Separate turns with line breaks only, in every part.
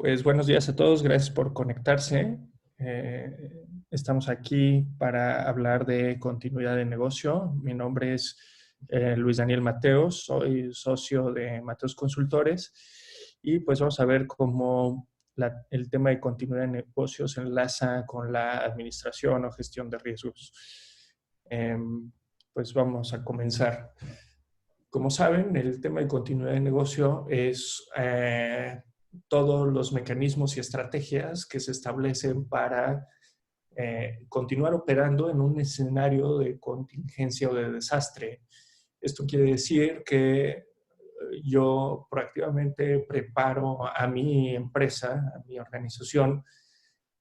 Pues buenos días a todos, gracias por conectarse. Estamos aquí para hablar de continuidad de negocio. Mi nombre es Luis Daniel Mateos, soy socio de Mateos Consultores y pues vamos a ver cómo el tema de continuidad de negocio se enlaza con la administración o gestión de riesgos. Pues vamos a comenzar. Como saben, el tema de continuidad de negocio es todos los mecanismos y estrategias que se establecen para continuar operando en un escenario de contingencia o de desastre. Esto quiere decir que yo proactivamente preparo a mi empresa, a mi organización,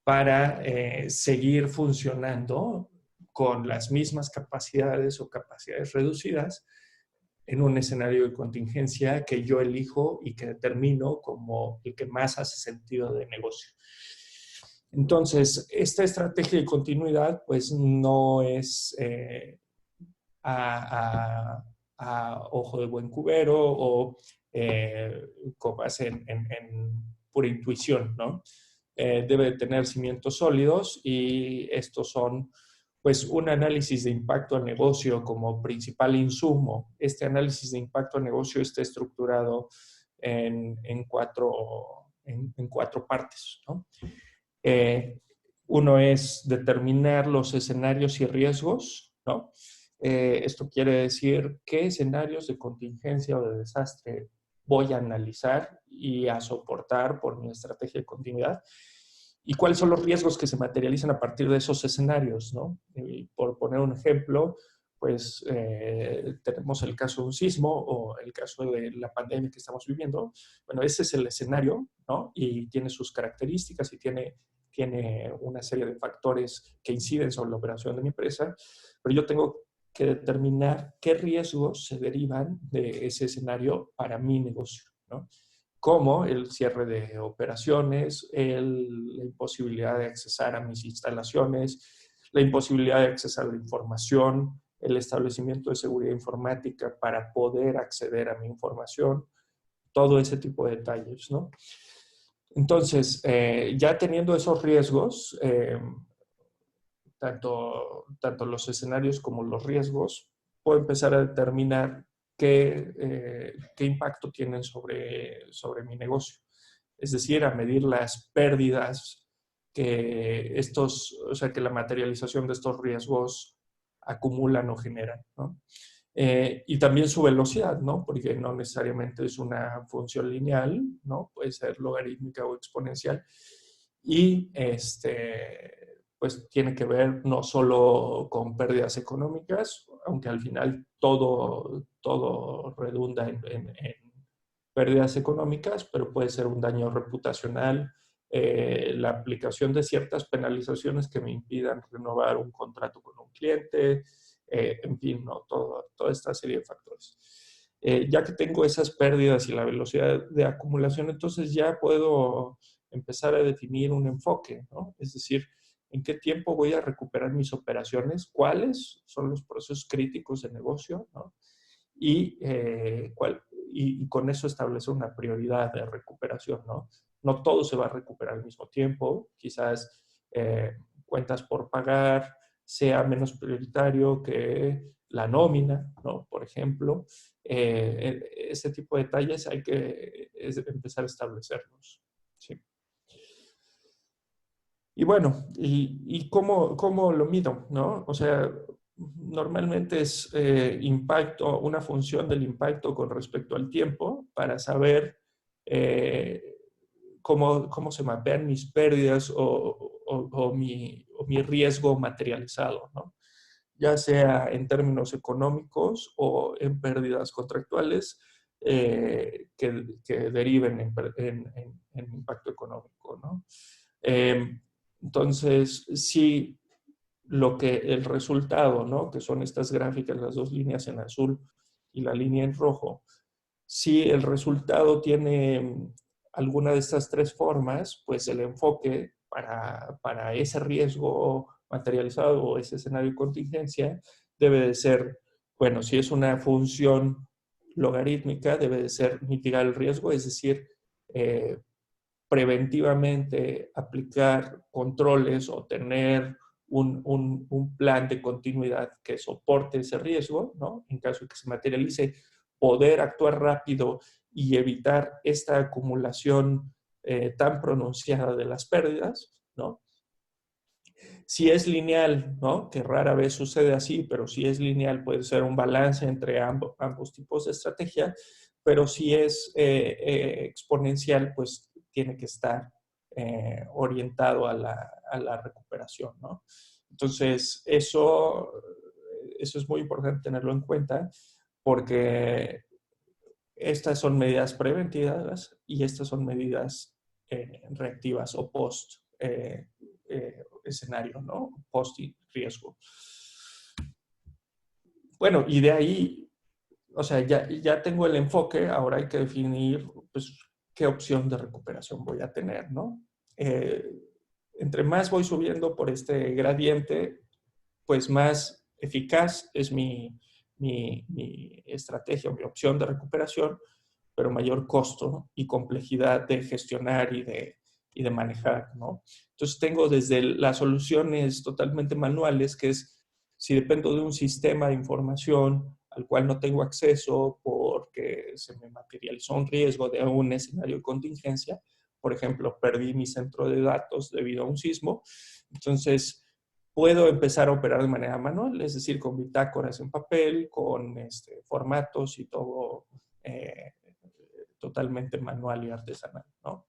para seguir funcionando con las mismas capacidades o capacidades reducidas en un escenario de contingencia que yo elijo y que determino como el que más hace sentido de negocio. Entonces, esta estrategia de continuidad pues no es a ojo de buen cubero o con base en pura intuición, ¿no? Debe tener cimientos sólidos y estos son pues un análisis de impacto al negocio como principal insumo. Este análisis de impacto al negocio está estructurado en cuatro partes, ¿no? Uno es determinar los escenarios y riesgos, ¿no? Esto quiere decir qué escenarios de contingencia o de desastre voy a analizar y a soportar por mi estrategia de continuidad y cuáles son los riesgos que se materializan a partir de esos escenarios, ¿no? Y por poner un ejemplo, pues tenemos el caso de un sismo o el caso de la pandemia que estamos viviendo. Bueno, ese es el escenario, ¿no? Y tiene sus características y tiene una serie de factores que inciden sobre la operación de mi empresa, pero yo tengo que determinar qué riesgos se derivan de ese escenario para mi negocio, ¿no? Como el cierre de operaciones, la imposibilidad de accesar a mis instalaciones, la imposibilidad de accesar a la información, el establecimiento de seguridad informática para poder acceder a mi información, todo ese tipo de detalles, ¿no? Entonces, ya teniendo esos riesgos, tanto los escenarios como los riesgos, puedo empezar a determinar qué impacto tienen sobre mi negocio. Es decir, a medir las pérdidas que la materialización de estos riesgos acumulan o generan, ¿no? Y también su velocidad, ¿no? Porque no necesariamente es una función lineal, ¿no? Puede ser logarítmica o exponencial. Y pues tiene que ver no solo con pérdidas económicas, aunque al final todo redunda en pérdidas económicas, pero puede ser un daño reputacional, la aplicación de ciertas penalizaciones que me impidan renovar un contrato con un cliente, en fin, ¿no? Toda esta serie de factores. Ya que tengo esas pérdidas y la velocidad de acumulación, entonces ya puedo empezar a definir un enfoque, ¿no? Es decir, ¿en qué tiempo voy a recuperar mis operaciones? ¿Cuáles son los procesos críticos de negocio, ¿no? Y con eso establecer una prioridad de recuperación, ¿no? No todo se va a recuperar al mismo tiempo. Quizás cuentas por pagar sea menos prioritario que la nómina, ¿no? Por ejemplo. Ese tipo de detalles hay que empezar a establecerlos. ¿Sí? Y bueno, ¿y cómo lo mido, no? O sea, normalmente es una función del impacto con respecto al tiempo para saber eh, cómo se mapean mis pérdidas o mi riesgo materializado, ¿no? Ya sea en términos económicos o en pérdidas contractuales que deriven en impacto económico, ¿no? Eh, entonces, si el resultado, ¿no? Que son estas gráficas, las dos líneas en azul y la línea en rojo, si el resultado tiene alguna de estas tres formas, pues el enfoque para ese riesgo materializado o ese escenario de contingencia debe de ser, bueno, si es una función logarítmica, debe de ser mitigar el riesgo, es decir, preventivamente aplicar controles o tener un plan de continuidad que soporte ese riesgo, ¿no? En caso de que se materialice, poder actuar rápido y evitar esta acumulación tan pronunciada de las pérdidas, ¿no? Si es lineal, ¿no? Que rara vez sucede así, pero si es lineal puede ser un balance entre ambos tipos de estrategia, pero si es exponencial, pues tiene que estar orientado a la recuperación, ¿no? Entonces, eso es muy importante tenerlo en cuenta porque estas son medidas preventivas y estas son medidas reactivas o post escenario, ¿no? Post riesgo. Bueno, y de ahí, o sea, ya tengo el enfoque, ahora hay que definir, pues, qué opción de recuperación voy a tener, ¿no? Entre más voy subiendo por este gradiente, pues más eficaz es mi estrategia o mi opción de recuperación, pero mayor costo y complejidad de gestionar y de manejar, ¿no? Entonces tengo desde las soluciones totalmente manuales, que es si dependo de un sistema de información al cual no tengo acceso porque se me materializó un riesgo de un escenario de contingencia, por ejemplo, perdí mi centro de datos debido a un sismo, entonces puedo empezar a operar de manera manual, es decir, con bitácoras en papel, con formatos y todo totalmente manual y artesanal, ¿no?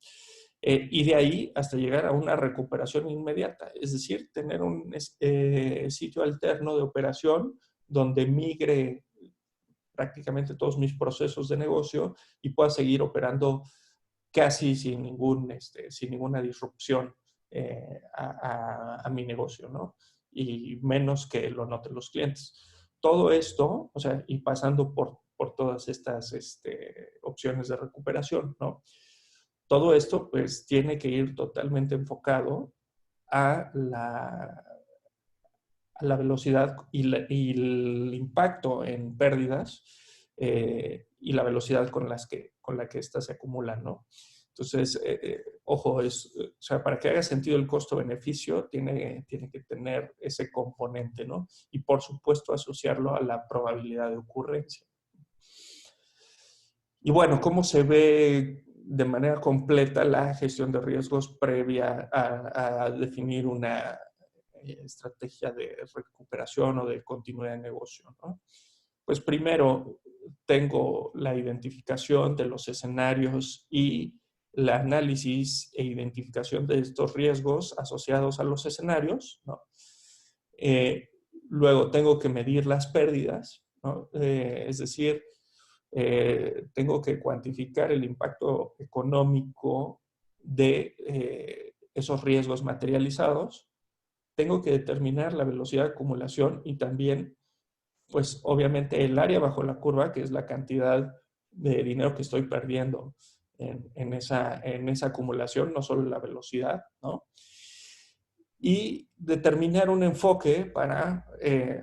Y de ahí hasta llegar a una recuperación inmediata, es decir, tener un sitio alterno de operación donde migre prácticamente todos mis procesos de negocio y pueda seguir operando casi sin ninguna disrupción a mi negocio, ¿no? Y menos que lo noten los clientes. Todo esto, o sea, y pasando por todas estas opciones de recuperación, ¿no? Todo esto, pues, tiene que ir totalmente enfocado a la velocidad y el impacto en pérdidas y la velocidad con la que éstas se acumulan, ¿no? Entonces, ojo, o sea, para que haga sentido el costo-beneficio, tiene que tener ese componente, ¿no? Y por supuesto asociarlo a la probabilidad de ocurrencia. Y bueno, ¿cómo se ve de manera completa la gestión de riesgos previa a definir una estrategia de recuperación o de continuidad de negocio, ¿no? Pues primero tengo la identificación de los escenarios y el análisis e identificación de estos riesgos asociados a los escenarios, ¿no? Luego tengo que medir las pérdidas, ¿no? Es decir, tengo que cuantificar el impacto económico de esos riesgos materializados. Tengo que determinar la velocidad de acumulación y también, pues obviamente el área bajo la curva, que es la cantidad de dinero que estoy perdiendo en esa acumulación, no solo la velocidad, ¿no? Y determinar un enfoque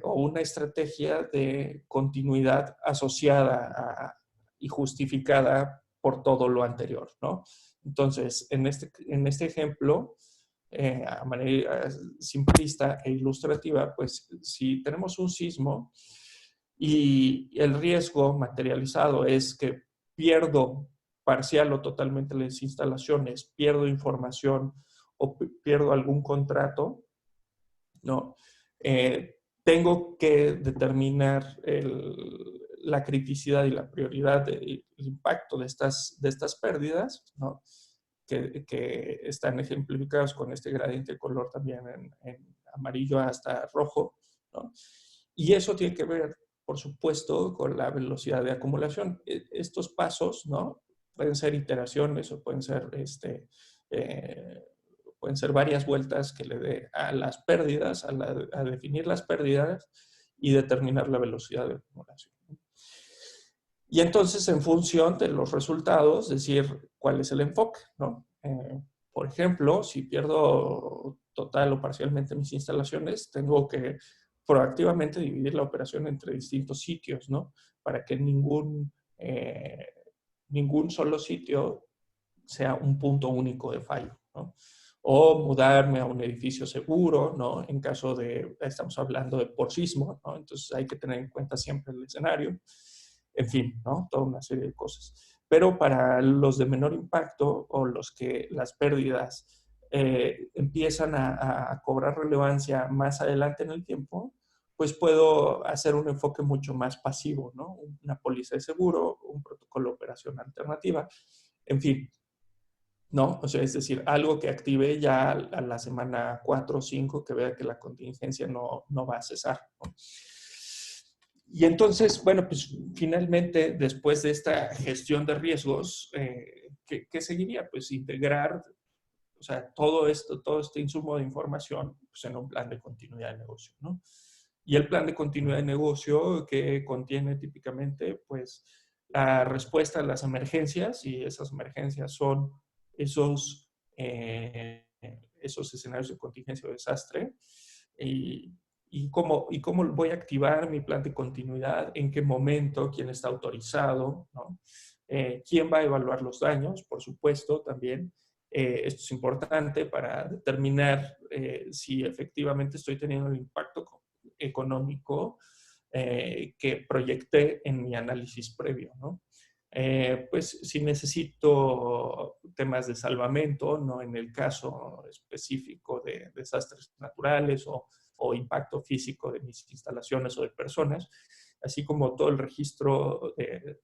o una estrategia de continuidad asociada y justificada por todo lo anterior, ¿no? Entonces, en este ejemplo, a manera simplista e ilustrativa, pues si tenemos un sismo y el riesgo materializado es que pierdo parcial o totalmente las instalaciones, pierdo información o pierdo algún contrato, ¿no? Tengo que determinar la criticidad y la prioridad del impacto de estas pérdidas, ¿no? Que están ejemplificados con este gradiente de color también en amarillo hasta rojo, ¿no? Y eso tiene que ver, por supuesto, con la velocidad de acumulación. Estos pasos, ¿no? Pueden ser iteraciones o pueden ser varias vueltas que le dé a las pérdidas, a definir las pérdidas y determinar la velocidad de acumulación. Y entonces, en función de los resultados, decir cuál es el enfoque, ¿no? Por ejemplo, si pierdo total o parcialmente mis instalaciones, tengo que proactivamente dividir la operación entre distintos sitios, ¿no? Para que ningún solo sitio sea un punto único de fallo, ¿no? O mudarme a un edificio seguro, ¿no? En caso de, estamos hablando de por sismo, ¿no? Entonces hay que tener en cuenta siempre el escenario. En fin, ¿no? Toda una serie de cosas. Pero para los de menor impacto o los que las pérdidas empiezan a cobrar relevancia más adelante en el tiempo, pues puedo hacer un enfoque mucho más pasivo, ¿no? Una póliza de seguro, un protocolo de operación alternativa, en fin, ¿no? O sea, es decir, algo que active ya a la semana 4 o 5, que vea que la contingencia no va a cesar, ¿no? Y entonces, bueno, pues finalmente, después de esta gestión de riesgos, ¿qué seguiría? Pues integrar, o sea, todo este insumo de información pues, en un plan de continuidad de negocio, ¿no? Y el plan de continuidad de negocio que contiene típicamente, pues, la respuesta a las emergencias, y esas emergencias son esos, esos escenarios de contingencia o desastre, y, y cómo voy a activar mi plan de continuidad, en qué momento, quién está autorizado, ¿no? Quién va a evaluar los daños, por supuesto, también. Esto es importante para determinar si efectivamente estoy teniendo el impacto económico que proyecté en mi análisis previo, ¿no? Pues si necesito temas de salvamento, no en el caso específico de desastres naturales o impacto físico de mis instalaciones o de personas, así como todo el registro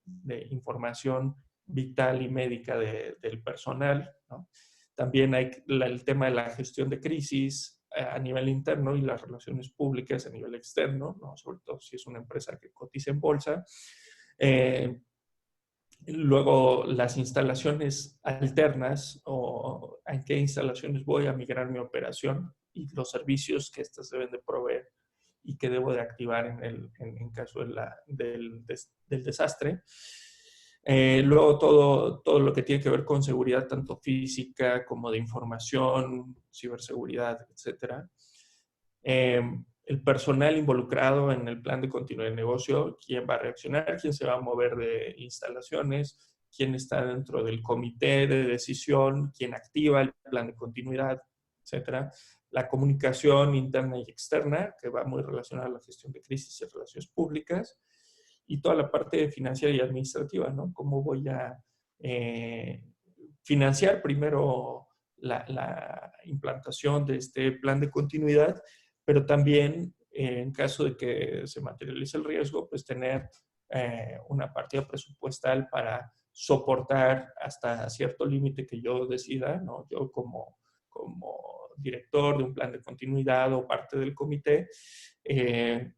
de información vital y médica del personal, ¿no? También hay el tema de la gestión de crisis a nivel interno y las relaciones públicas a nivel externo, ¿no? Sobre todo si es una empresa que cotiza en bolsa. Luego, las instalaciones alternas o en qué instalaciones voy a migrar mi operación y los servicios que éstas deben de proveer y que debo de activar en caso del desastre. Luego, todo lo que tiene que ver con seguridad, tanto física como de información, ciberseguridad, etcétera. El personal involucrado en el plan de continuidad de negocio, quién va a reaccionar, quién se va a mover de instalaciones, quién está dentro del comité de decisión, quién activa el plan de continuidad, etcétera. La comunicación interna y externa, que va muy relacionada a la gestión de crisis y relaciones públicas, y toda la parte financiera y administrativa, ¿no? ¿Cómo voy a financiar primero la implantación de este plan de continuidad, pero también en caso de que se materialice el riesgo, pues tener una partida presupuestal para soportar hasta cierto límite que yo decida, ¿no? Yo como director de un plan de continuidad o parte del comité,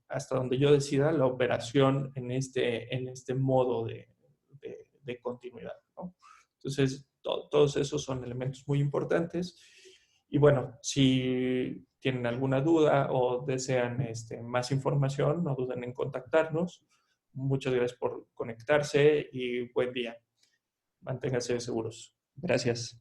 hasta donde yo decida la operación en este modo de continuidad, ¿no? Entonces, todos esos son elementos muy importantes. Y bueno, si tienen alguna duda o desean más información, no duden en contactarnos. Muchas gracias por conectarse y buen día. Manténganse seguros. Gracias.